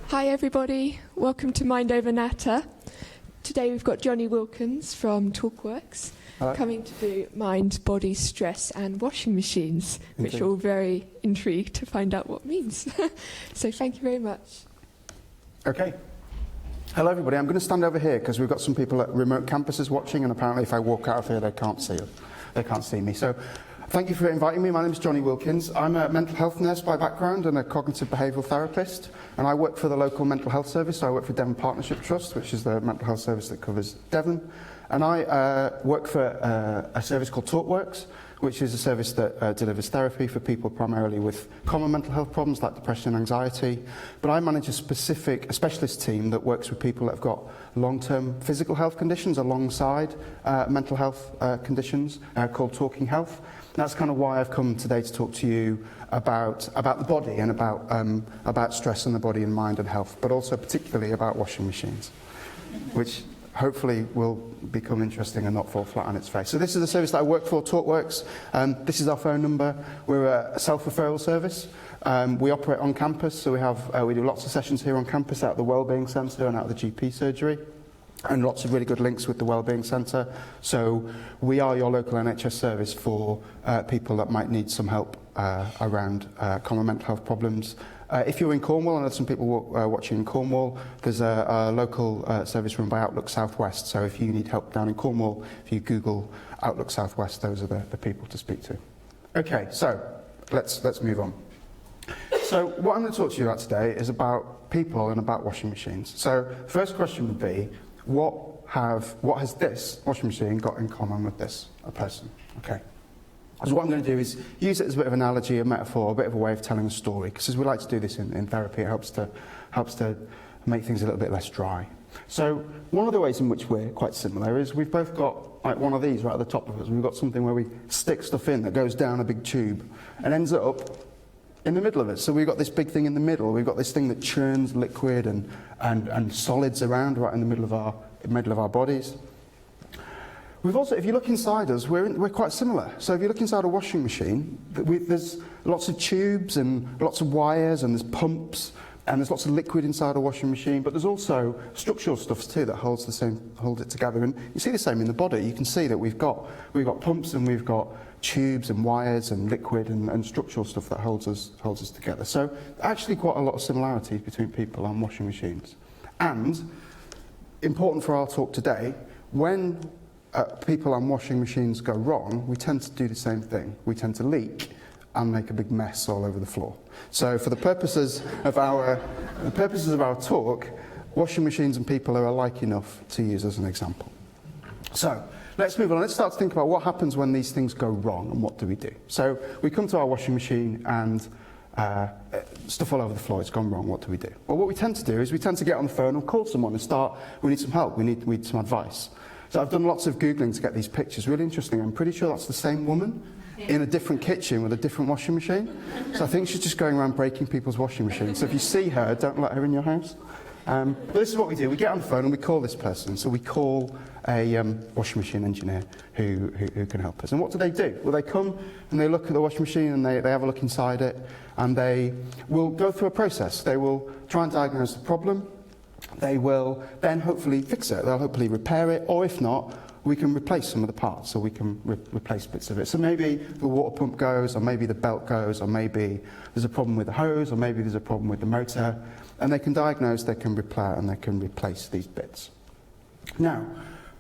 Hi everybody, welcome to Mind Over Natter. Today we've got Jonny Wilkins from Talkworks coming to do mind, body, stress and washing machines, which are all very intrigued to find out what it means. So thank you very much. Okay. Hello everybody, I'm going to stand over here because we've got some people at remote campuses watching, and apparently if I walk out of here they can't see me. So thank you for inviting me. My name is Jonny Wilkins. I'm a mental health nurse by background and a cognitive behavioural therapist, and I work for the local mental health service. So I work for Devon Partnership Trust, which is the mental health service that covers Devon, and I work for a service called Talkworks, which is a service that delivers therapy for people primarily with common mental health problems like depression and anxiety. But I manage a specialist team that works with people that have got long-term physical health conditions alongside mental health conditions called Talking Health. And that's kind of why I've come today to talk to you about the body and about stress in the body and mind and health, but also particularly about washing machines, which hopefully will become interesting and not fall flat on its face. So this is the service that I work for, Talkworks. This is our phone number. We're a self-referral service. We operate on campus, so we do lots of sessions here on campus out of the Wellbeing Centre and out of the GP surgery, and lots of really good links with the Wellbeing Centre. So we are your local NHS service for people that might need some help around common mental health problems. If you're in Cornwall, and there's some people watching in Cornwall, there's a local service run by Outlook Southwest. So if you need help down in Cornwall, if you Google Outlook Southwest, those are the people to speak to. Okay, so let's move on. So what I'm going to talk to you about today is about people and about washing machines. So the first question would be, what has this washing machine got in common with this person? Okay. So what I'm going to do is use it as a bit of an analogy, a metaphor, a bit of a way of telling a story, because as we like to do this in therapy, it helps to make things a little bit less dry. So one of the ways in which we're quite similar is we've both got like one of these right at the top of us. We've got something where we stick stuff in that goes down a big tube and ends up in the middle of it. So we've got this big thing in the middle. We've got this thing that churns liquid and solids around right in the middle of our bodies. We've also, if you look inside us, we're quite similar. So if you look inside a washing machine, there's lots of tubes and lots of wires and there's pumps and there's lots of liquid inside a washing machine, but there's also structural stuff too that holds it together. And you see the same in the body. You can see that we've got pumps and we've got tubes and wires and liquid and structural stuff that holds us together. So actually quite a lot of similarities between people and washing machines. And important for our talk today, when people and washing machines go wrong, we tend to do the same thing. We tend to leak and make a big mess all over the floor. So for the purposes of our talk, washing machines and people are alike enough to use as an example. So let's move on. Let's start to think about what happens when these things go wrong and what do we do. So we come to our washing machine and stuff all over the floor, it's gone wrong, what do we do? Well, what we tend to do is we tend to get on the phone and call someone and we need some help, we need some advice. So I've done lots of Googling to get these pictures, really interesting. I'm pretty sure that's the same woman in a different kitchen with a different washing machine. So I think she's just going around breaking people's washing machines. So if you see her, don't let her in your house. But this is what we do. We get on the phone and we call this person. So we call a washing machine engineer who can help us. And what do? Well, they come and they look at the washing machine and they have a look inside it, and they will go through a process. They will try and diagnose the problem. They will then hopefully fix it. They'll hopefully repair it, or if not, we can replace some of the parts, so we can replace bits of it. So maybe the water pump goes, or maybe the belt goes, or maybe there's a problem with the hose, or maybe there's a problem with the motor, and they can diagnose, they can repair, and they can replace these bits. Now,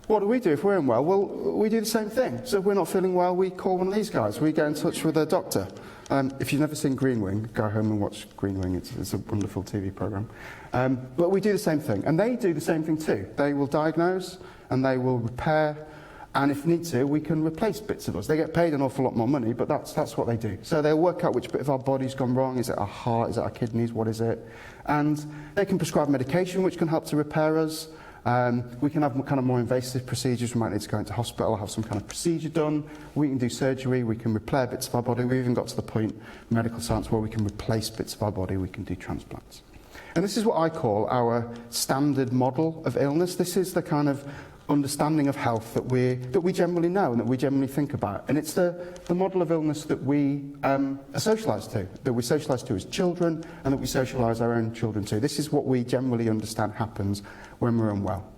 what do we do if we're unwell? Well, we do the same thing. So if we're not feeling well, we call one of these guys. We get in touch with a doctor. If you've never seen Green Wing, go home and watch Green Wing. It's a wonderful TV programme. But we do the same thing. And they do the same thing too. They will diagnose and they will repair. And if need to, we can replace bits of us. They get paid an awful lot more money, but that's what they do. So they'll work out which bit of our body's gone wrong. Is it our heart? Is it our kidneys? What is it? And they can prescribe medication which can help to repair us. We can have kind of more invasive procedures. We might need to go into hospital or have some kind of procedure done. We can do surgery. We can repair bits of our body. We've even got to the point in medical science where we can replace bits of our body. We can do transplants. And this is what I call our standard model of illness. This is the kind of understanding of health that we generally know and that we generally think about. And it's the model of illness that we are socialised to, that we socialise to as children and that we socialise our own children to. This is what we generally understand happens when we're unwell.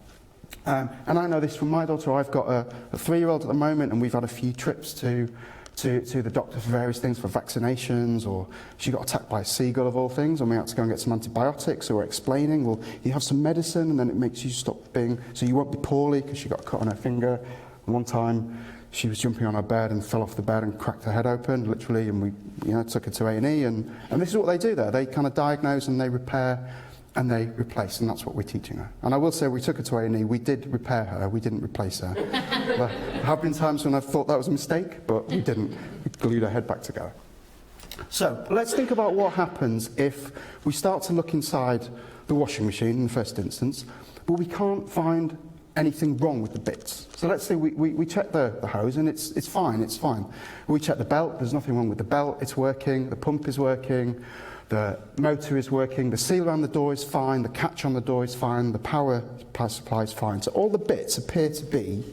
And I know this from my daughter. I've got a 3-year-old at the moment, and we've had a few trips to the doctor for various things, for vaccinations, or she got attacked by a seagull of all things, and we had to go and get some antibiotics, so we're explaining, well, you have some medicine, and then it makes you stop being, so you won't be poorly, because she got a cut on her finger. And one time, she was jumping on her bed and fell off the bed and cracked her head open, literally, and we took her to A&E, and this is what they do there. They kind of diagnose and they repair and they replace, and that's what we're teaching her. And I will say, we took her to A&E, we did repair her, we didn't replace her. There have been times when I've thought that was a mistake, but we didn't. We glued her head back together. So, let's think about what happens if we start to look inside the washing machine in the first instance, but we can't find anything wrong with the bits. So let's say we check the hose, and it's fine. We check the belt, there's nothing wrong with the belt, it's working, the pump is working, the motor is working, the seal around the door is fine, the catch on the door is fine, the power supply is fine. So all the bits appear to be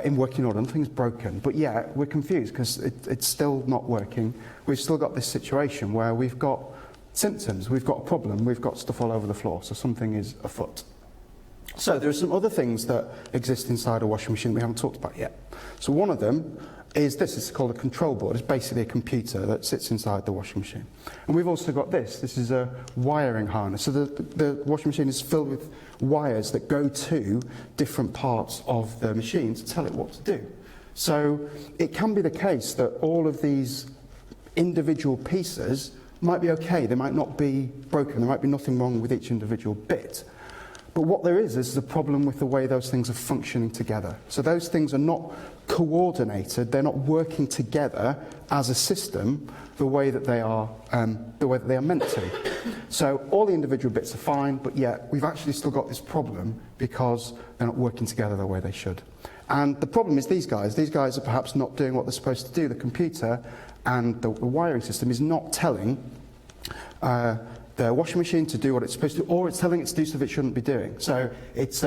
in working order, nothing's broken. But yeah, we're confused because it's still not working. We've still got this situation where we've got symptoms, we've got a problem, we've got stuff all over the floor, so something is afoot. So there are some other things that exist inside a washing machine we haven't talked about yet. So one of them is this. It's called a control board. It's basically a computer that sits inside the washing machine. And we've also got this. This is a wiring harness. So the washing machine is filled with wires that go to different parts of the machine to tell it what to do. So it can be the case that all of these individual pieces might be okay. They might not be broken. There might be nothing wrong with each individual bit. But what there is a problem with the way those things are functioning together. So those things are not coordinated, they're not working together as a system the way that they are meant to. So all the individual bits are fine, but yet we've actually still got this problem because they're not working together the way they should. And the problem is these guys are perhaps not doing what they're supposed to do. The computer and the wiring system is not telling the washing machine to do what it's supposed to, or it's telling it to do stuff it shouldn't be doing. So it's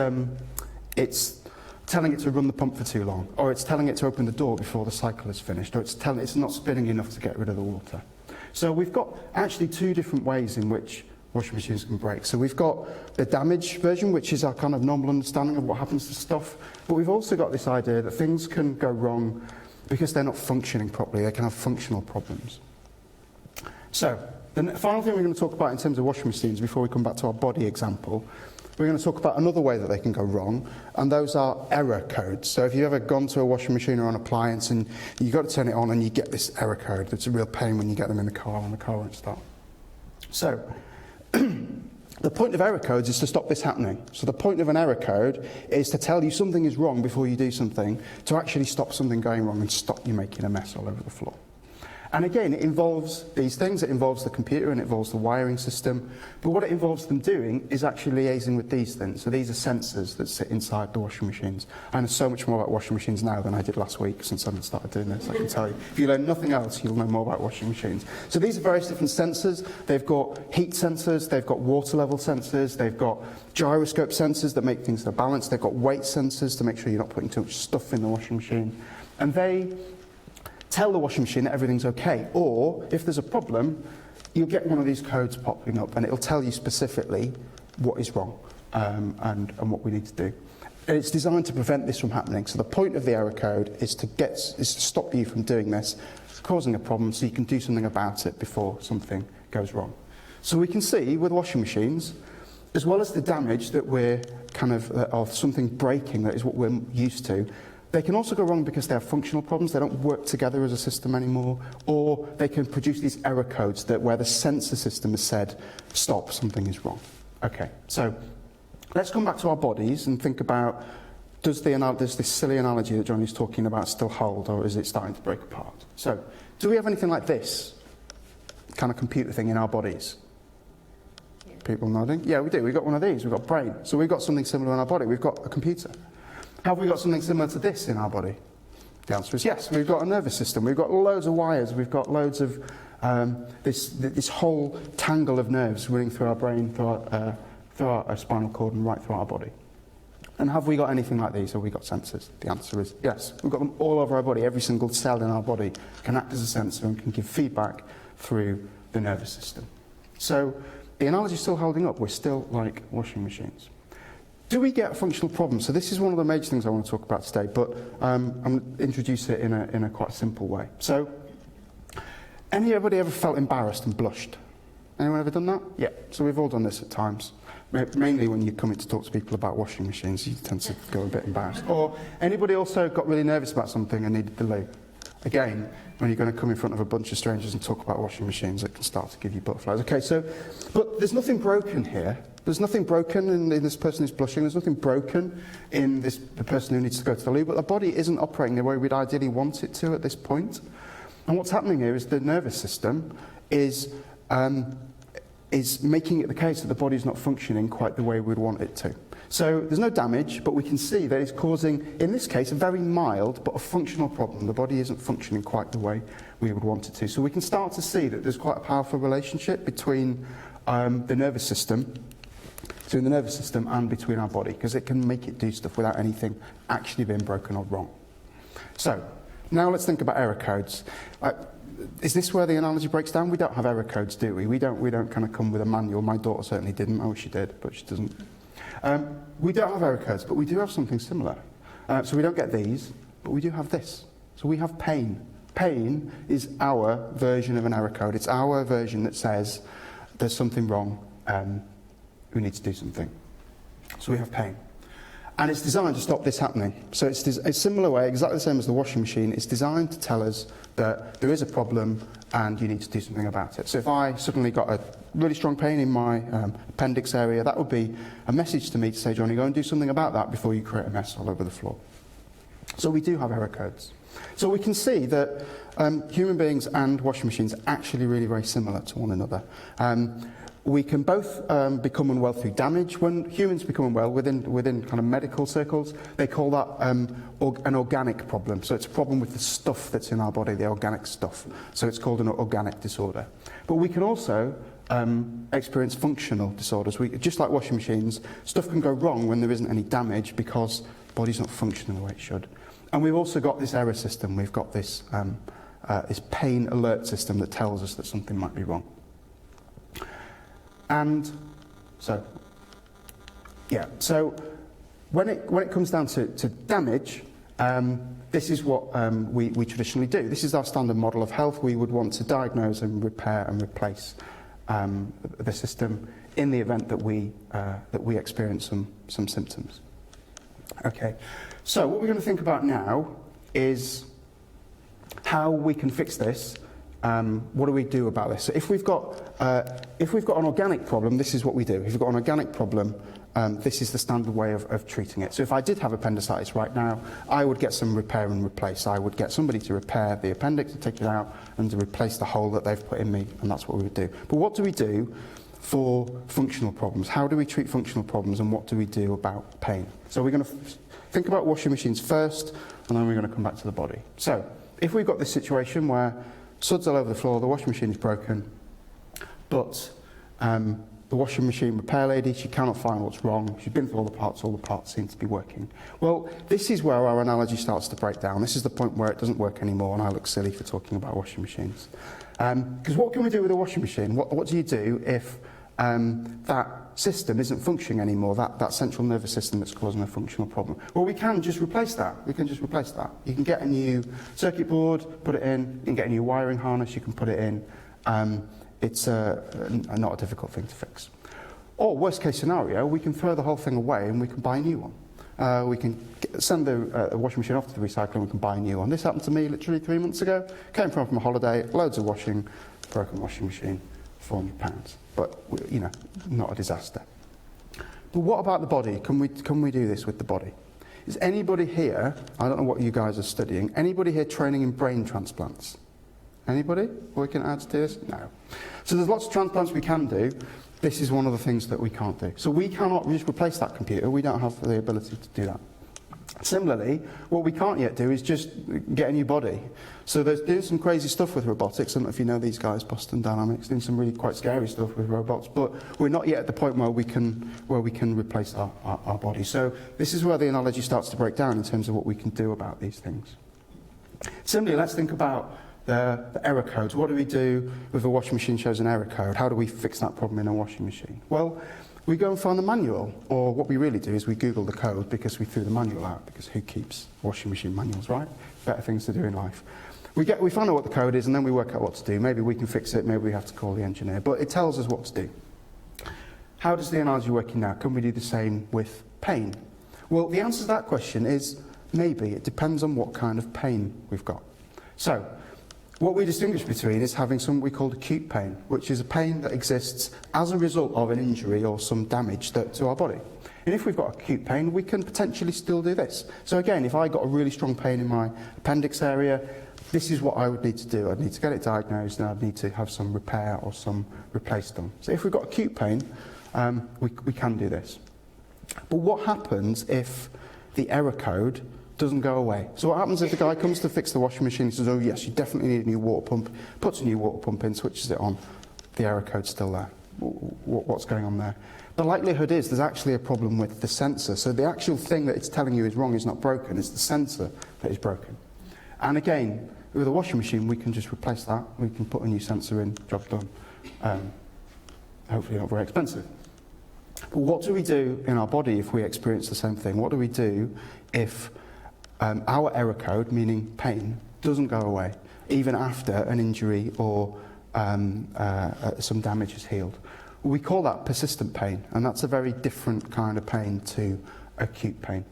telling it to run the pump for too long, or it's telling it to open the door before the cycle is finished, or it's not spinning enough to get rid of the water. So we've got actually two different ways in which washing machines can break. So we've got the damaged version, which is our kind of normal understanding of what happens to stuff, but we've also got this idea that things can go wrong because they're not functioning properly. They can have functional problems. So the final thing we're going to talk about in terms of washing machines before we come back to our body example, we're going to talk about another way that they can go wrong, and those are error codes. So if you've ever gone to a washing machine or an appliance and you've got to turn it on and you get this error code, it's a real pain when you get them in the car and the car won't start. So the point of error codes is to stop this happening. So the point of an error code is to tell you something is wrong before you do something, to actually stop something going wrong and stop you making a mess all over the floor. And again, it involves these things. It involves the computer and it involves the wiring system. But what it involves them doing is actually liaising with these things. So these are sensors that sit inside the washing machines. I know so much more about washing machines now than I did last week since I started doing this, I can tell you. If you learn nothing else, you'll know more about washing machines. So these are various different sensors. They've got heat sensors, they've got water level sensors, they've got gyroscope sensors that make things that are balanced, they've got weight sensors to make sure you're not putting too much stuff in the washing machine. And they tell the washing machine that everything's okay, or if there's a problem, you'll get one of these codes popping up and it'll tell you specifically what is wrong and what we need to do. And it's designed to prevent this from happening. So the point of the error code is to stop you from doing this, causing a problem, so you can do something about it before something goes wrong. So we can see with washing machines, as well as the damage that we're of something breaking, that is what we're used to, they can also go wrong because they have functional problems. They don't work together as a system anymore, or they can produce these error codes where the sensor system has said, stop, something is wrong. Okay, so let's come back to our bodies and think about, does this silly analogy that Jonny's talking about still hold, or is it starting to break apart? So, do we have anything like this kind of computer thing in our bodies? Yeah. People nodding? Yeah, we do. We've got one of these. We've got a brain. So we've got something similar in our body. We've got a computer. Have we got something similar to this in our body? The answer is yes. We've got a nervous system. We've got loads of wires. We've got loads of this whole tangle of nerves running through our brain, through our spinal cord, and right through our body. And have we got anything like these? Have we got sensors? The answer is yes. We've got them all over our body. Every single cell in our body can act as a sensor and can give feedback through the nervous system. So the analogy is still holding up. We're still like washing machines. Do we get a functional problem? So this is one of the major things I want to talk about today, but I'm going to introduce it in a quite simple way. So, anybody ever felt embarrassed and blushed? Anyone ever done that? Yeah. So we've all done this at times. Mainly when you come in to talk to people about washing machines, you tend to go a bit embarrassed. Or anybody also got really nervous about something and needed the loo? Again, when you're going to come in front of a bunch of strangers and talk about washing machines, it can start to give you butterflies. Okay, so, but there's nothing broken here. There's nothing broken in this person who's blushing. There's nothing broken in the person who needs to go to the loo. But the body isn't operating the way we'd ideally want it to at this point. And what's happening here is the nervous system is making it the case that the body's not functioning quite the way we'd want it to. So there's no damage, but we can see that it's causing, in this case, a very mild but a functional problem. The body isn't functioning quite the way we would want it to. So we can start to see that there's quite a powerful relationship between the nervous system and between our body, because it can make it do stuff without anything actually being broken or wrong. So now let's think about error codes. Is this where the analogy breaks down? We don't have error codes, do we? We don't kind of come with a manual. My daughter certainly didn't. I wish she did, but she doesn't. We don't have error codes, but we do have something similar. So we don't get these, but we do have this. So we have pain. Pain is our version of an error code. It's our version that says there's something wrong, we need to do something. So we have pain. And it's designed to stop this happening. So it's a similar way, exactly the same as the washing machine. It's designed to tell us that there is a problem and you need to do something about it. So if I suddenly got a really strong pain in my appendix area, that would be a message to me to say, Johnny, go and do something about that before you create a mess all over the floor. So we do have error codes. So we can see that human beings and washing machines are actually really very similar to one another. We can both become unwell through damage. When humans become unwell, within kind of medical circles, they call that an organic problem. So it's a problem with the stuff that's in our body, the organic stuff. So it's called an organic disorder. But we can also experience functional disorders. Just like washing machines, stuff can go wrong when there isn't any damage because the body's not functioning the way it should. And we've also got this error system. We've got this pain alert system that tells us that something might be wrong. And so when it comes down to damage, this is what we traditionally do. This is our standard model of health. We would want to diagnose and repair and replace the system in the event that we experience some symptoms. Okay, so what we're going to think about now is how we can fix this. What do we do about this? So if we've got an organic problem, this is what we do. If we've got an organic problem, this is the standard way of treating it. So if I did have appendicitis right now, I would get some repair and replace. I would get somebody to repair the appendix, to take it out, and to replace the hole that they've put in me, and that's what we would do. But what do we do for functional problems? How do we treat functional problems, and what do we do about pain? So we're going to think about washing machines first, and then we're going to come back to the body. So if we've got this situation where suds all over the floor, the washing machine is broken, but the washing machine repair lady, she cannot find what's wrong. She's been through all the parts seem to be working. Well, this is where our analogy starts to break down. This is the point where it doesn't work anymore, and I look silly for talking about washing machines. Because what can we do with a washing machine? What do you do if that system isn't functioning anymore, that central nervous system that's causing a functional problem? Well, we can just replace that. You can get a new circuit board, put it in. You can get a new wiring harness, you can put it in. It's not a difficult thing to fix. Or, worst case scenario, we can throw the whole thing away and we can buy a new one. We can send the washing machine off to the recycler and we can buy a new one. This happened to me literally 3 months ago. Came from a holiday, loads of washing, broken washing machine, £400. But, you know, not a disaster. But what about the body? Can we do this with the body? Is anybody here, I don't know what you guys are studying, anybody here training in brain transplants? Anybody? We can add to this? No. So there's lots of transplants we can do. This is one of the things that we can't do. So we cannot just replace that computer. We don't have the ability to do that. Similarly, what we can't yet do is just get a new body. So there's doing some crazy stuff with robotics. I don't know if you know these guys, Boston Dynamics, doing some really quite scary stuff with robots, but we're not yet at the point where we can replace our body. So this is where the analogy starts to break down in terms of what we can do about these things. Similarly, let's think about the error codes. What do we do if a washing machine shows an error code? How do we fix that problem in a washing machine? Well, we go and find the manual, or what we really do is we Google the code because we threw the manual out, because who keeps washing machine manuals, right? Better things to do in life. We find out what the code is, and then we work out what to do. Maybe we can fix it, maybe we have to call the engineer, but it tells us what to do. How does the analogy work now? Can we do the same with pain? Well, the answer to that question is maybe. It depends on what kind of pain we've got. So, what we distinguish between is having something we call acute pain, which is a pain that exists as a result of an injury or some damage to our body. And if we've got acute pain, we can potentially still do this. So again, if I got a really strong pain in my appendix area, this is what I would need to do. I'd need to get it diagnosed, and I'd need to have some repair or some replace done. So if we've got acute pain, we can do this. But what happens if the error code doesn't go away? So what happens if the guy comes to fix the washing machine and says, oh yes, you definitely need a new water pump, puts a new water pump in, switches it on, the error code's still there. What's going on there? The likelihood is there's actually a problem with the sensor. So the actual thing that it's telling you is wrong is not broken, it's the sensor that is broken. And again, with a washing machine, we can just replace that. We can put a new sensor in, job done. Hopefully not very expensive. But what do we do in our body if we experience the same thing? What do we do if our error code, meaning pain, doesn't go away, even after an injury or some damage is healed? We call that persistent pain, and that's a very different kind of pain to acute pain.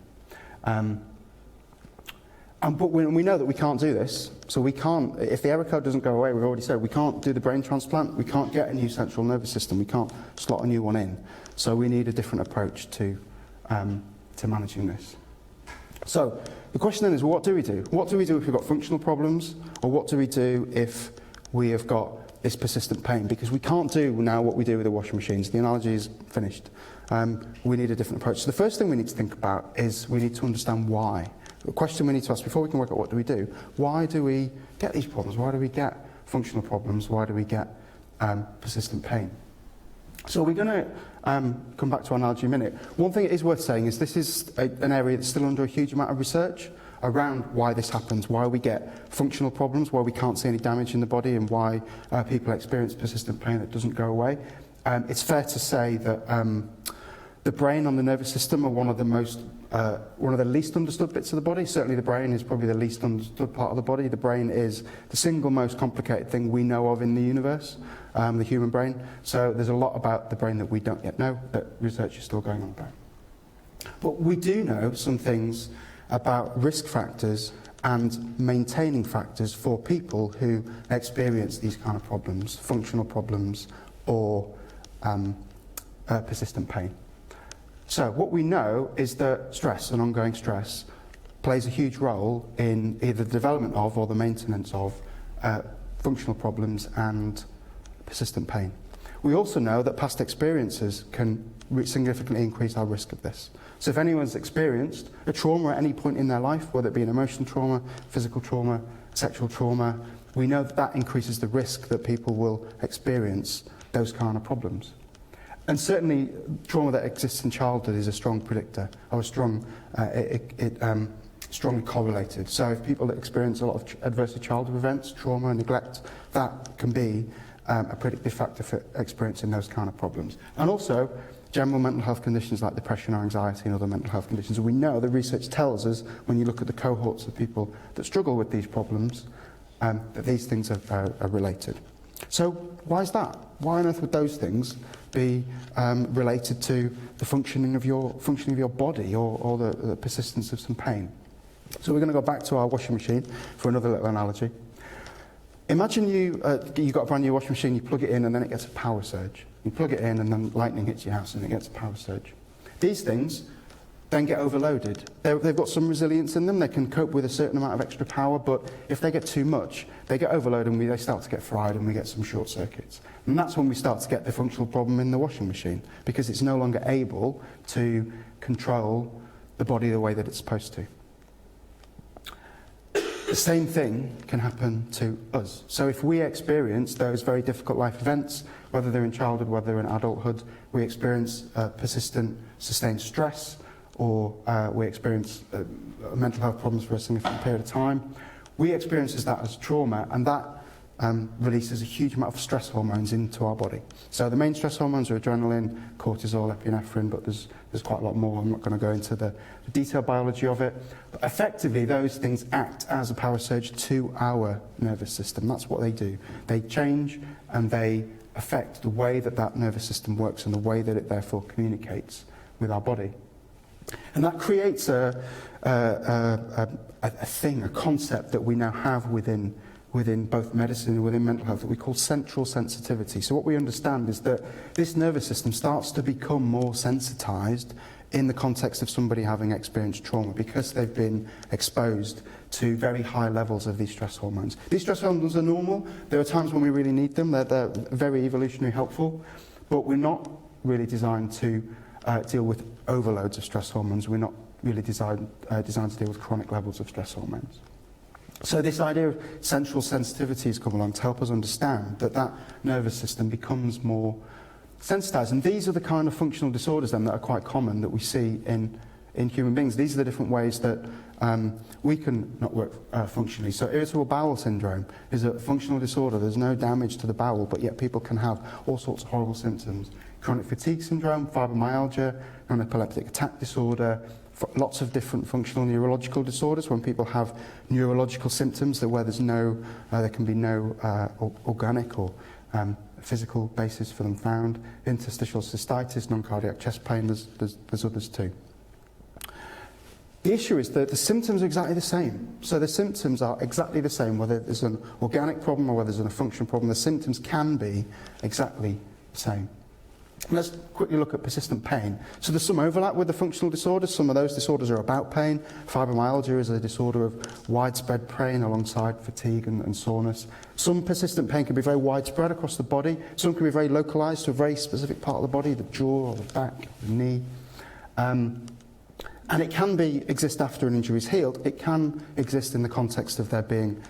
But we know that we can't do this, so we can't, if the error code doesn't go away, we've already said, we can't do the brain transplant, we can't get a new central nervous system, we can't slot a new one in. So we need a different approach to managing this. So the question then is, what do we do? What do we do if we've got functional problems, or what do we do if we have got this persistent pain? Because we can't do now what we do with the washing machines. The analogy is finished. We need a different approach. So the first thing we need to think about is we need to understand why. The question we need to ask before we can work out what do we do, why do we get these problems? Why do we get functional problems? Why do we get persistent pain? So we're going to come back to our analogy in a minute. One thing it is worth saying is this is an area that's still under a huge amount of research around why this happens, why we get functional problems, why we can't see any damage in the body, and why people experience persistent pain that doesn't go away. It's fair to say that the brain and the nervous system are one of the least understood bits of the body. Certainly the brain is probably the least understood part of the body. The brain is the single most complicated thing we know of in the universe, the human brain. So there's a lot about the brain that we don't yet know, that research is still going on about. But we do know some things about risk factors and maintaining factors for people who experience these kind of problems, functional problems or persistent pain. So what we know is that stress and ongoing stress plays a huge role in either the development of or the maintenance of functional problems and persistent pain. We also know that past experiences can significantly increase our risk of this. So if anyone's experienced a trauma at any point in their life, whether it be an emotional trauma, physical trauma, sexual trauma, we know that that increases the risk that people will experience those kind of problems. And certainly, trauma that exists in childhood is a strong predictor, or strongly correlated. So if people experience a lot of adverse childhood events, trauma, neglect, that can be a predictive factor for experiencing those kind of problems. And also, general mental health conditions like depression or anxiety and other mental health conditions. And we know the research tells us, when you look at the cohorts of people that struggle with these problems, that these things are related. So why is that? Why on earth would those things be related to the functioning of your body or the persistence of some pain? So we're going to go back to our washing machine for another little analogy. Imagine you got a brand new washing machine, you plug it in and then it gets a power surge. You plug it in and then lightning hits your house and it gets a power surge. These things then get overloaded. They've got some resilience in them, they can cope with a certain amount of extra power, but if they get too much, they get overloaded and they start to get fried and we get some short circuits. And that's when we start to get the functional problem in the washing machine, because it's no longer able to control the body the way that it's supposed to. the same thing can happen to us. So if we experience those very difficult life events, whether they're in childhood, whether they're in adulthood, we experience persistent, sustained stress, or we experience mental health problems for a significant period of time, we experience that as trauma, and that releases a huge amount of stress hormones into our body. So the main stress hormones are adrenaline, cortisol, epinephrine, but there's quite a lot more. I'm not going to go into the detailed biology of it. But effectively, those things act as a power surge to our nervous system. That's what they do. They change and they affect the way that that nervous system works and the way that it therefore communicates with our body. And that creates a concept that we now have within both medicine and within mental health that we call central sensitivity. So what we understand is that this nervous system starts to become more sensitized in the context of somebody having experienced trauma because they've been exposed to very high levels of these stress hormones. These stress hormones are normal. There are times when we really need them. They're very evolutionary helpful, but we're not really designed to deal with overloads of stress hormones. We're not really designed to deal with chronic levels of stress hormones. So this idea of central sensitivity has come along to help us understand that that nervous system becomes more sensitized. And these are the kind of functional disorders then that are quite common that we see in human beings. These are the different ways that we can not work functionally. So irritable bowel syndrome is a functional disorder. There's no damage to the bowel, but yet people can have all sorts of horrible symptoms. Chronic fatigue syndrome, fibromyalgia, non-epileptic attack disorder, lots of different functional neurological disorders when people have neurological symptoms where there's no, there can be no organic or physical basis for them found. Interstitial cystitis, non-cardiac chest pain, there's others too. The issue is that the symptoms are exactly the same. So the symptoms are exactly the same, whether there's an organic problem or whether there's a functional problem, the symptoms can be exactly the same. Let's quickly look at persistent pain. So there's some overlap with the functional disorders. Some of those disorders are about pain. Fibromyalgia is a disorder of widespread pain alongside fatigue and soreness. Some persistent pain can be very widespread across the body. Some can be very localized to a very specific part of the body, the jaw or the back, the knee. And it can exist after an injury is healed. It can exist in the context of there being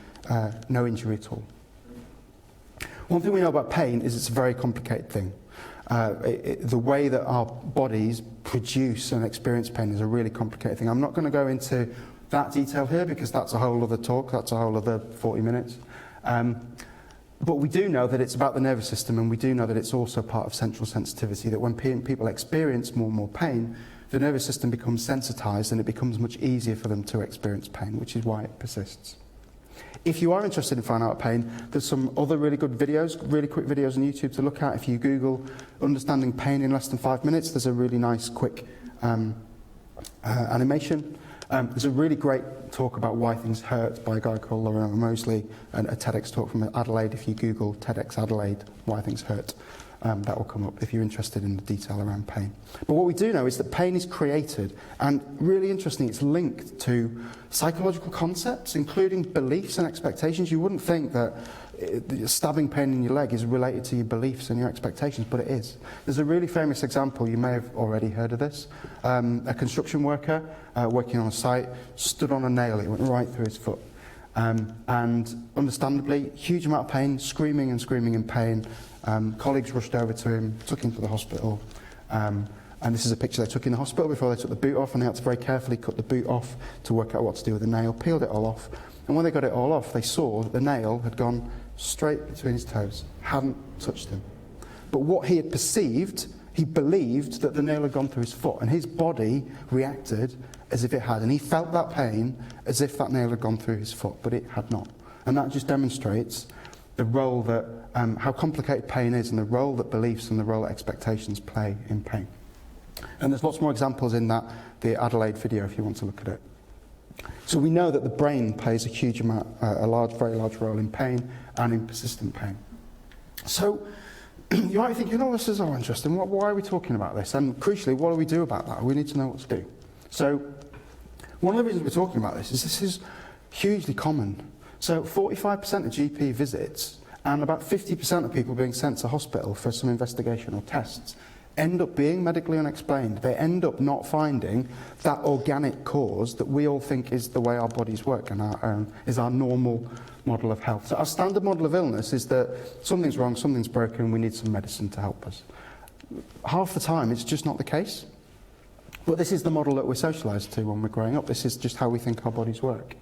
no injury at all. One thing we know about pain is it's a very complicated thing. The way that our bodies produce and experience pain is a really complicated thing. I'm not going to go into that detail here because that's a whole other talk, that's a whole other 40 minutes. But we do know that it's about the nervous system, and we do know that it's also part of central sensitivity, that when people experience more and more pain, the nervous system becomes sensitized and it becomes much easier for them to experience pain, which is why it persists. If you are interested in finding out pain, there's some other really good videos, really quick videos on YouTube to look at. If you Google understanding pain in less than 5 minutes, there's a really nice quick animation. There's a really great talk about why things hurt by a guy called Lorena Mosley, and a TEDx talk from Adelaide. If you Google TEDx Adelaide, why things hurt, that will come up if you're interested in the detail around pain. But what we do know is that pain is created, and really interesting, it's linked to psychological concepts, including beliefs and expectations. You wouldn't think that stabbing pain in your leg is related to your beliefs and your expectations, but it is. There's a really famous example, you may have already heard of this. A construction worker working on a site stood on a nail, it went right through his foot. And understandably, huge amount of pain, screaming in pain. Colleagues rushed over to him, took him to the hospital. And this is a picture they took in the hospital before they took the boot off, and they had to very carefully cut the boot off to work out what to do with the nail, peeled it all off. And when they got it all off, they saw that the nail had gone straight between his toes, hadn't touched him. But what he had perceived, he believed that the nail had gone through his foot, and his body reacted as if it had. And he felt that pain as if that nail had gone through his foot, but it had not. And that just demonstrates the role that, how complicated pain is, and the role that beliefs and the role that expectations play in pain. And there's lots more examples in the Adelaide video if you want to look at it. So we know that the brain plays a huge amount, very large role in pain and in persistent pain. So you might be thinking, oh, this is all interesting. Why are we talking about this? And crucially, what do we do about that? We need to know what to do. So one of the reasons we're talking about this is hugely common. So 45% of GP visits and about 50% of people being sent to hospital for some investigation or tests end up being medically unexplained. They end up not finding that organic cause that we all think is the way our bodies work and is our normal model of health. So our standard model of illness is that something's wrong, something's broken, we need some medicine to help us. Half the time it's just not the case. But this is the model that we're socialised to when we're growing up. This is just how we think our bodies work.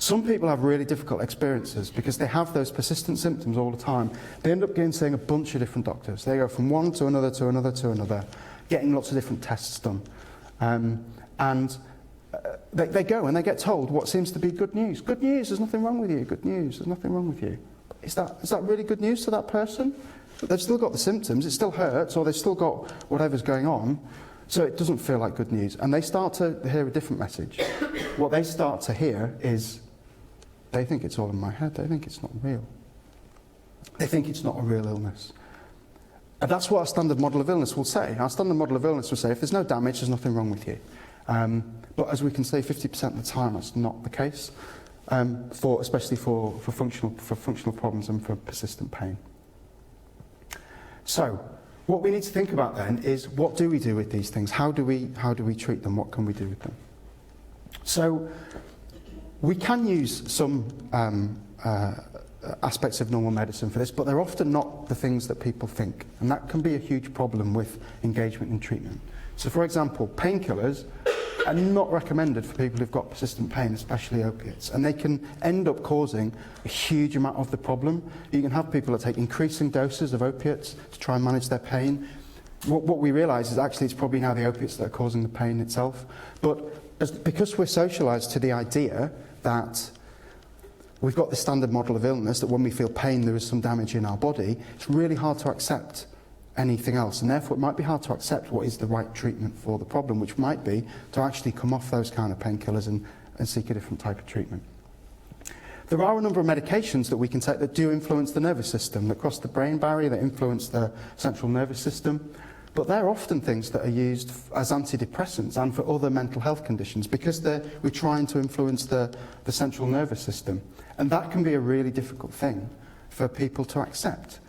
Some people have really difficult experiences because they have those persistent symptoms all the time. They end up seeing a bunch of different doctors. They go from one to another to another to another, getting lots of different tests done. They go and they get told what seems to be good news. Good news, there's nothing wrong with you. Good news, there's nothing wrong with you. Is that really good news to that person? They've still got the symptoms, it still hurts, or they've still got whatever's going on, so it doesn't feel like good news. And they start to hear a different message. What they start to hear is, they think it's all in my head, they think it's not real. They think it's not a real illness. And that's what our standard model of illness will say. Our standard model of illness will say, if there's no damage, there's nothing wrong with you. But as we can say, 50% of the time, that's not the case, especially for functional problems and for persistent pain. So, what we need to think about then is, what do we do with these things? How do we treat them? What can we do with them? So, we can use some aspects of normal medicine for this, but they're often not the things that people think, and that can be a huge problem with engagement in treatment. So, for example, painkillers are not recommended for people who've got persistent pain, especially opiates, and they can end up causing a huge amount of the problem. You can have people that take increasing doses of opiates to try and manage their pain. What we realise is actually it's probably now the opiates that are causing the pain itself. But because we're socialised to the idea that we've got this standard model of illness, that when we feel pain there is some damage in our body, it's really hard to accept anything else, and therefore it might be hard to accept what is the right treatment for the problem, which might be to actually come off those kind of painkillers and seek a different type of treatment. There are a number of medications that we can take that do influence the nervous system, that cross the brain barrier, that influence the central nervous system, but they're often things that are used as antidepressants and for other mental health conditions because we're trying to influence the central nervous system, and that can be a really difficult thing for people to accept.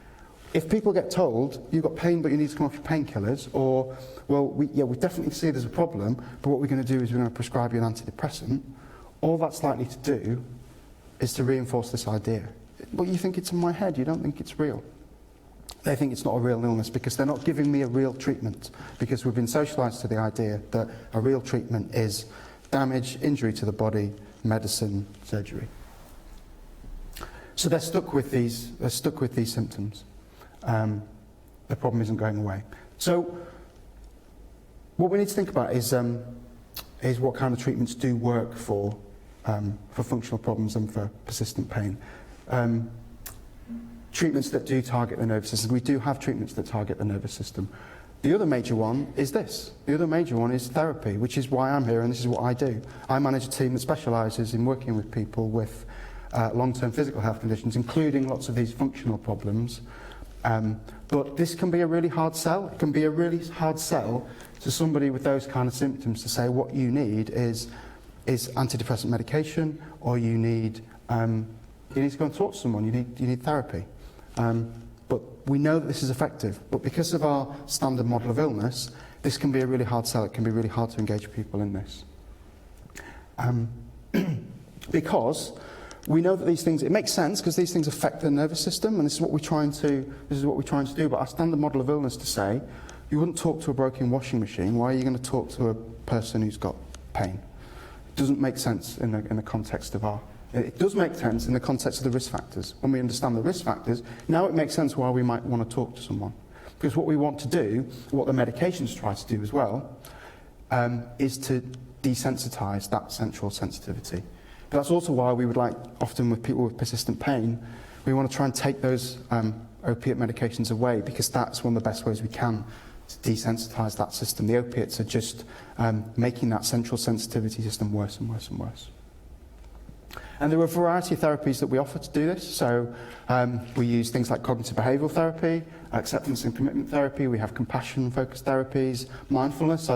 If people get told, you've got pain but you need to come off your painkillers, or, well, we definitely see there's a problem, but what we're going to do is we're going to prescribe you an antidepressant, all that's likely to do is to reinforce this idea. Well, you think it's in my head, you don't think it's real. They think it's not a real illness because they're not giving me a real treatment, because we've been socialised to the idea that a real treatment is damage, injury to the body, medicine, surgery. So they're stuck with these symptoms. The problem isn't going away. So what we need to think about is what kind of treatments do work for functional problems and for persistent pain. Treatments that do target the nervous system. We do have treatments that target the nervous system. The other major one is this. The other major one is therapy, which is why I'm here and this is what I do. I manage a team that specialises in working with people with long-term physical health conditions, including lots of these functional problems. But this can be a really hard sell. It can be a really hard sell to somebody with those kind of symptoms to say what you need is antidepressant medication, or you need to go and talk to someone. You need therapy. But we know that this is effective. But because of our standard model of illness, this can be a really hard sell. It can be really hard to engage people in this. Because we know that these things, it makes sense because these things affect the nervous system, and this is what we're trying to do. But our standard model of illness to say, you wouldn't talk to a broken washing machine. Why are you going to talk to a person who's got pain? It doesn't make sense in the context of our. It does make sense in the context of the risk factors. When we understand the risk factors, now it makes sense why we might want to talk to someone. Because what we want to do, what the medications try to do as well, is to desensitise that central sensitivity. But that's also why we would like, often with people with persistent pain, we want to try and take those opiate medications away, because that's one of the best ways we can to desensitise that system. The opiates are just making that central sensitivity system worse and worse and worse. And there are a variety of therapies that we offer to do this. So we use things like cognitive behavioural therapy, acceptance and commitment therapy. We have compassion-focused therapies, mindfulness. I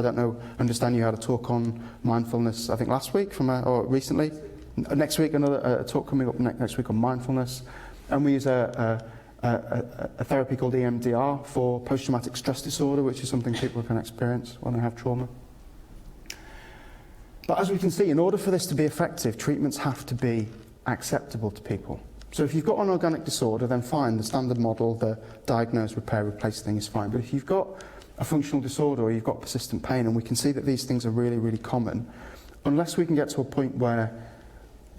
understand you had a talk on mindfulness, I think last week or recently. Next week, another talk coming up next week on mindfulness. And we use a a therapy called Emdr for post-traumatic stress disorder, which is something people can experience when they have trauma. But as we can see, in order for this to be effective, treatments have to be acceptable to people. So if you've got an organic disorder, then fine, the standard model, the diagnose, repair, replace thing is fine. But if you've got a functional disorder or you've got persistent pain, and we can see that these things are really, really common, unless we can get to a point where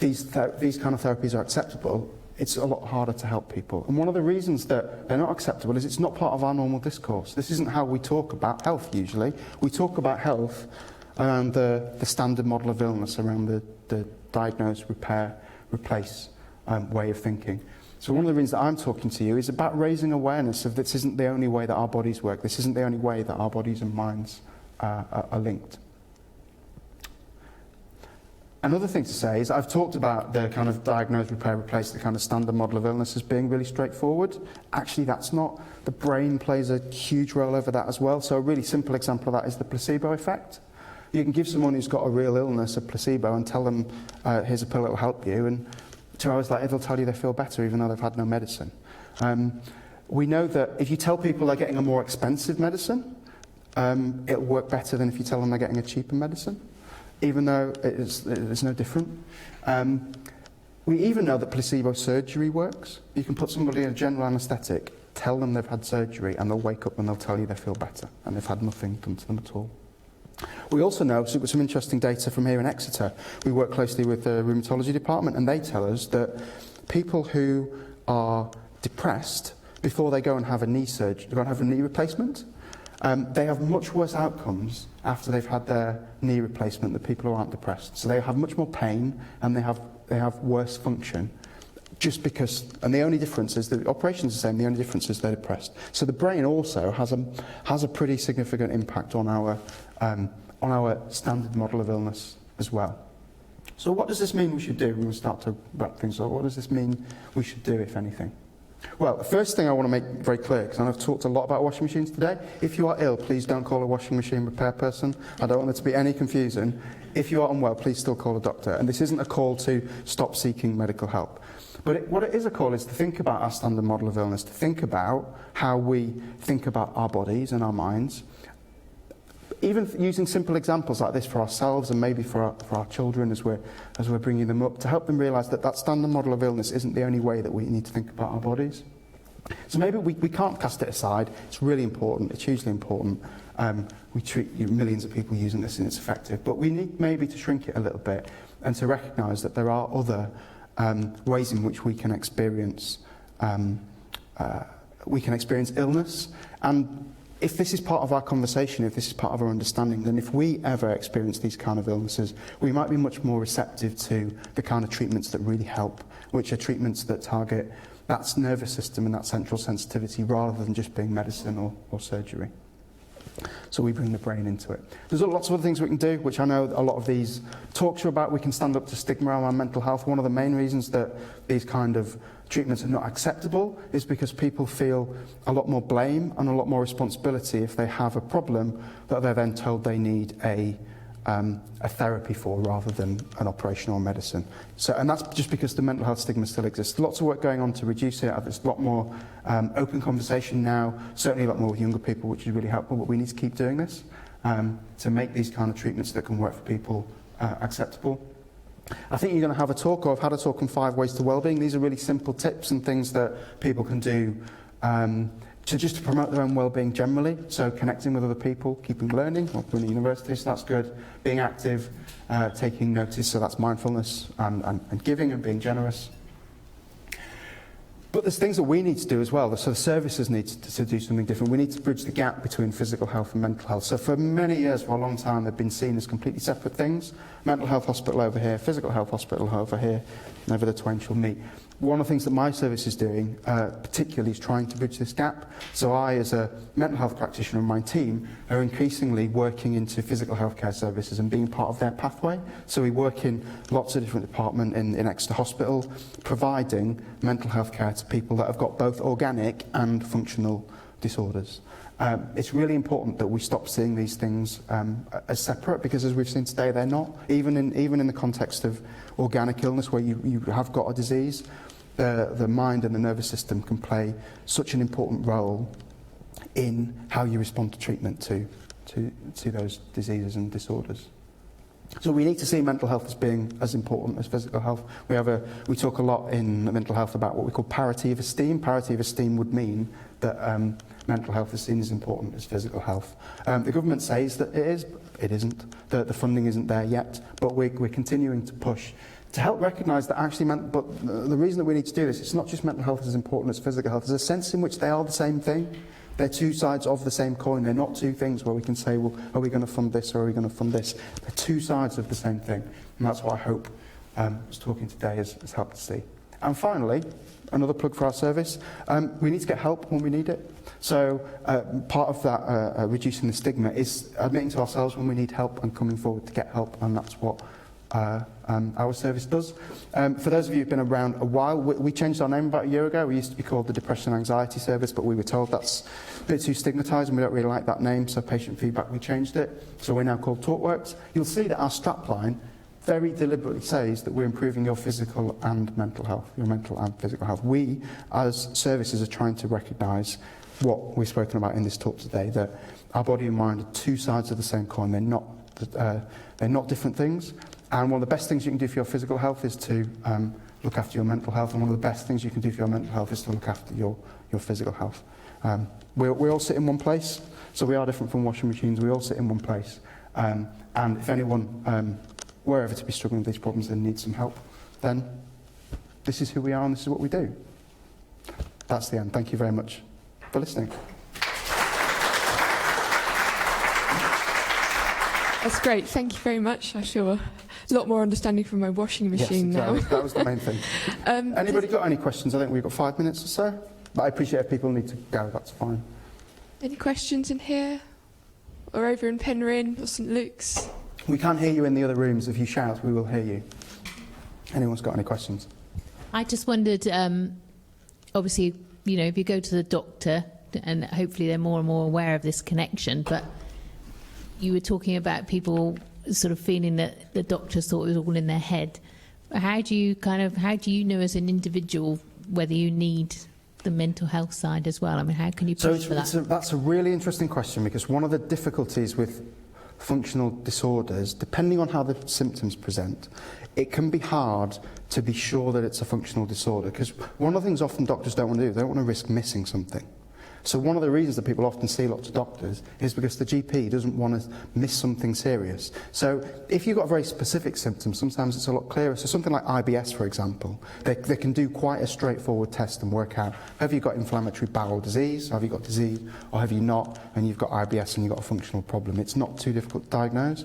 these kind of therapies are acceptable, it's a lot harder to help people. And one of the reasons that they're not acceptable is it's not part of our normal discourse. This isn't how we talk about health usually. We talk about health around the standard model of illness, around the diagnose, repair, replace way of thinking. So one of the reasons that I'm talking to you is about raising awareness of this isn't the only way that our bodies work. This isn't the only way that our bodies and minds are linked. Another thing to say is I've talked about the kind of diagnose, repair, replace, the kind of standard model of illness as being really straightforward. Actually, that's not. The brain plays a huge role over that as well. So a really simple example of that is the placebo effect. You can give someone who's got a real illness a placebo and tell them, here's a pill that will help you, and 2 hours later they'll tell you they feel better even though they've had no medicine. We know that if you tell people they're getting a more expensive medicine, it'll work better than if you tell them they're getting a cheaper medicine, even though it's no different. We even know that placebo surgery works. You can put somebody in a general anaesthetic, tell them they've had surgery, and they'll wake up and they'll tell you they feel better, and they've had nothing done to them at all. We also know, so some interesting data from here in Exeter, we work closely with the rheumatology department, and they tell us that people who are depressed before they go and have a knee surgery, go and have a knee replacement, they have much worse outcomes after they've had their knee replacement than people who aren't depressed. So they have much more pain and they have worse function, just because, and the only difference is the operation's the same, the only difference is they're depressed. So the brain also has a pretty significant impact on our standard model of illness as well. So what does this mean we should do when we start to wrap things up? What does this mean we should do, if anything? Well, the first thing I want to make very clear, because I've talked a lot about washing machines today, if you are ill, please don't call a washing machine repair person. I don't want there to be any confusion. If you are unwell, please still call a doctor. And this isn't a call to stop seeking medical help. But what it is a call is to think about our standard model of illness, to think about how we think about our bodies and our minds, even using simple examples like this for ourselves and maybe for our children as we're bringing them up, to help them realise that that standard model of illness isn't the only way that we need to think about our bodies. So maybe we can't cast it aside. It's really important. It's hugely important. We treat millions of people using this and it's effective. But we need maybe to shrink it a little bit and to recognise that there are other ways in which we can experience illness. And if this is part of our conversation, if this is part of our understanding, then if we ever experience these kind of illnesses, we might be much more receptive to the kind of treatments that really help, which are treatments that target that nervous system and that central sensitivity rather than just being medicine or surgery. So we bring the brain into it. There's lots of other things we can do, which I know a lot of these talks are about. We can stand up to stigma around mental health. One of the main reasons that these kind of treatments are not acceptable is because people feel a lot more blame and a lot more responsibility if they have a problem that they're then told they need a therapy for rather than an operation or medicine. So, and that's just because the mental health stigma still exists. Lots of work going on to reduce it. There's a lot more open conversation now, certainly a lot more with younger people, which is really helpful, but we need to keep doing this to make these kind of treatments that can work for people acceptable. I think you're going to have a talk, or I've had a talk on 5 ways to wellbeing. These are really simple tips and things that people can do to promote their own well-being generally. So connecting with other people, keeping learning, well, we're in a university, so that's good. Being active, taking notice, so that's mindfulness and giving and being generous. But there's things that we need to do as well. So the services need to do something different. We need to bridge the gap between physical health and mental health. So for many years, for a long time, they've been seen as completely separate things. Mental health hospital over here, physical health hospital over here, never the twain shall meet. One of the things that my service is doing, particularly, is trying to bridge this gap. So I, as a mental health practitioner, and my team are increasingly working into physical healthcare services and being part of their pathway. So we work in lots of different departments in Exeter Hospital, providing mental health care to people that have got both organic and functional disorders. It's really important that we stop seeing these things as separate, because as we've seen today, they're not. Even in the context of organic illness, where you have got a disease, the mind and the nervous system can play such an important role in how you respond to treatment to those diseases and disorders. So we need to see mental health as being as important as physical health. We talk a lot in mental health about what we call parity of esteem. Parity of esteem would mean that mental health is seen as important as physical health. The government says that it is, it isn't. The funding isn't there yet, but we're continuing to push to help recognise that actually, but the reason that we need to do this, it's not just mental health is important as physical health. There's a sense in which they are the same thing. They're two sides of the same coin. They're not two things where we can say, well, are we going to fund this or are we going to fund this? They're two sides of the same thing. And that's what I hope us talking today has helped to see. And finally, another plug for our service. We need to get help when we need it. So part of that reducing the stigma is admitting to ourselves when we need help and coming forward to get help. And that's what our service does. For those of you who've been around a while, we changed our name about a year ago. We used to be called the Depression and Anxiety Service, but we were told that's a bit too stigmatised and we don't really like that name, so patient feedback, we changed it. So we're now called Talkworks. You'll see that our strapline very deliberately says that we're improving your physical and mental health, your mental and physical health. We, as services, are trying to recognise what we've spoken about in this talk today, that our body and mind are two sides of the same coin. They're not different things. And one of the best things you can do for your physical health is to look after your mental health, and one of the best things you can do for your mental health is to look after your physical health. We all sit in one place, so we are different from washing machines. We all sit in one place. And if anyone were ever to be struggling with these problems and needs some help, then this is who we are and this is what we do. That's the end. Thank you very much for listening. That's great. Thank you very much. I feel a lot more understanding from my washing machine now. That was the main thing. Anybody got any questions? I think we've got 5 minutes or so. But I appreciate if people need to go, that's fine. Any questions in here? Or over in Penryn or St Luke's? We can't hear you in the other rooms. If you shout, we will hear you. Anyone's got any questions? I just wondered, obviously, you know, if you go to the doctor, and hopefully they're more and more aware of this connection, but you were talking about people sort of feeling that the doctors thought it was all in their head. How do you know as an individual whether you need the mental health side as well? I mean, how can you push for that? That's a really interesting question, because one of the difficulties with functional disorders, depending on how the symptoms present, it can be hard to be sure that it's a functional disorder, because one of the things often doctors don't want to do, they don't want to risk missing something. So one of the reasons that people often see lots of doctors is because the GP doesn't want to miss something serious. So if you've got very specific symptoms, sometimes it's a lot clearer. So something like IBS, for example, they can do quite a straightforward test and work out, have you got inflammatory bowel disease, have you got disease, or have you not, and you've got IBS and you've got a functional problem. It's not too difficult to diagnose.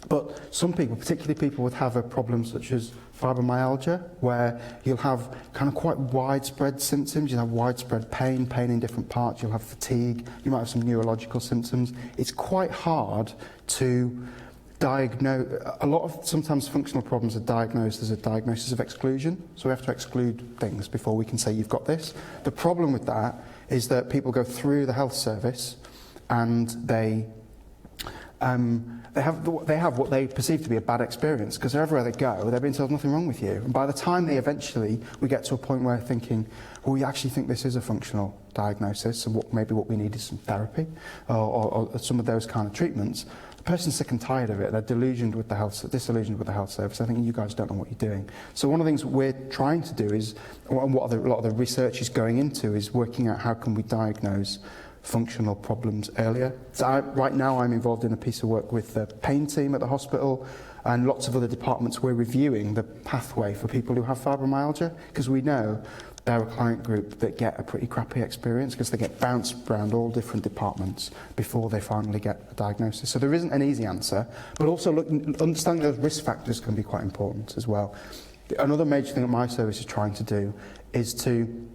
But some people, particularly people with have a problem such as fibromyalgia, where you'll have kind of quite widespread symptoms. You'll have widespread pain in different parts. You'll have fatigue. You might have some neurological symptoms. It's quite hard to diagnose. Sometimes functional problems are diagnosed as a diagnosis of exclusion. So we have to exclude things before we can say you've got this. The problem with that is that people go through the health service and they have what they perceive to be a bad experience, because everywhere they go, they're being told nothing wrong with you. And by the time we get to a point where thinking, well, we actually think this is a functional diagnosis, and maybe what we need is some therapy or some of those kind of treatments, the person's sick and tired of it. They're disillusioned with the health service. I think you guys don't know what you're doing. So one of the things we're trying to do is, and what a lot of the research is going into, is working out how can we diagnose functional problems earlier. So right now I'm involved in a piece of work with the pain team at the hospital and lots of other departments. We're reviewing the pathway for people who have fibromyalgia, because we know they're a client group that get a pretty crappy experience because they get bounced around all different departments before they finally get a diagnosis. So there isn't an easy answer, but also understanding those risk factors can be quite important as well. Another major thing that my service is trying to do is to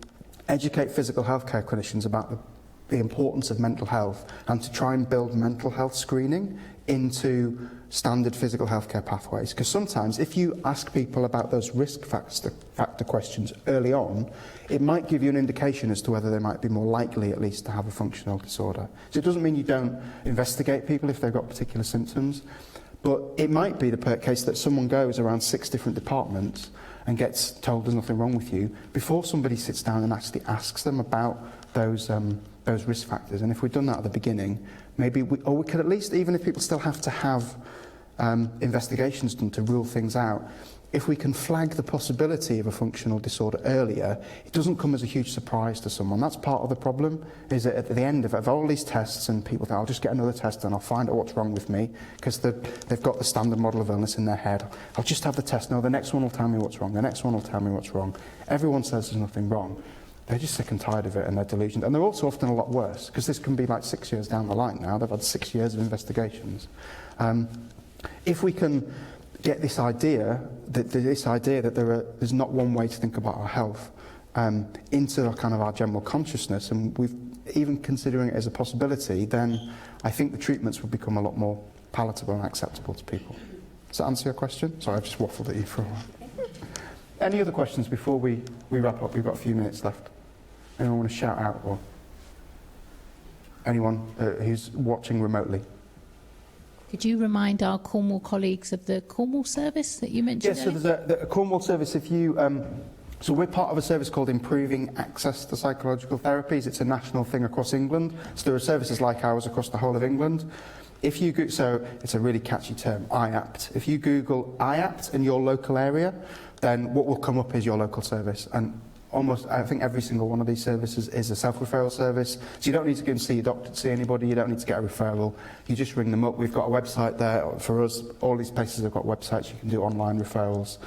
educate physical healthcare clinicians about the importance of mental health, and to try and build mental health screening into standard physical healthcare pathways. Because sometimes if you ask people about those risk factor questions early on, it might give you an indication as to whether they might be more likely at least to have a functional disorder. So it doesn't mean you don't investigate people if they've got particular symptoms, but it might be the case that someone goes around 6 different departments and gets told there's nothing wrong with you, before somebody sits down and actually asks them about those risk factors. And if we'd done that at the beginning, maybe we could at least, even if people still have to have investigations done to rule things out, if we can flag the possibility of a functional disorder earlier, it doesn't come as a huge surprise to someone. That's part of the problem, is that at the end of all these tests, and people think, I'll just get another test and I'll find out what's wrong with me, because they've got the standard model of illness in their head. I'll just have the test. No, the next one will tell me what's wrong. The next one will tell me what's wrong. Everyone says there's nothing wrong. They're just sick and tired of it, and they're delusional. And they're also often a lot worse, because this can be like 6 years down the line now. They've had 6 years of investigations. If we can get this idea that there's not one way to think about our health into kind of our general consciousness, and we've even considering it as a possibility, then I think the treatments will become a lot more palatable and acceptable to people. Does that answer your question? Sorry, I've just waffled at you for a while. Any other questions before we wrap up? We've got a few minutes left. Anyone want to shout out, or anyone who's watching remotely? Could you remind our Cornwall colleagues of the Cornwall service that you mentioned? Yes, so there's a Cornwall service. If you, so we're part of a service called Improving Access to Psychological Therapies. It's a national thing across England. So there are services like ours across the whole of England. If you so it's a really catchy term, IAPT. If you Google IAPT in your local area, then what will come up is your local service. And almost, I think every single one of these services is a self-referral service. So you don't need to go and see a doctor to see anybody. You don't need to get a referral. You just ring them up. We've got a website there. For us, all these places have got websites. You can do online referrals.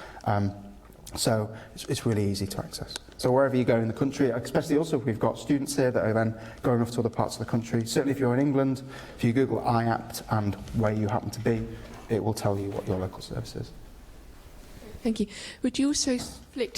So it's really easy to access. So wherever you go in the country, especially also if we've got students here that are then going off to other parts of the country. Certainly if you're in England, if you Google IAPT and where you happen to be, it will tell you what your local service is. Thank you. Would you also flick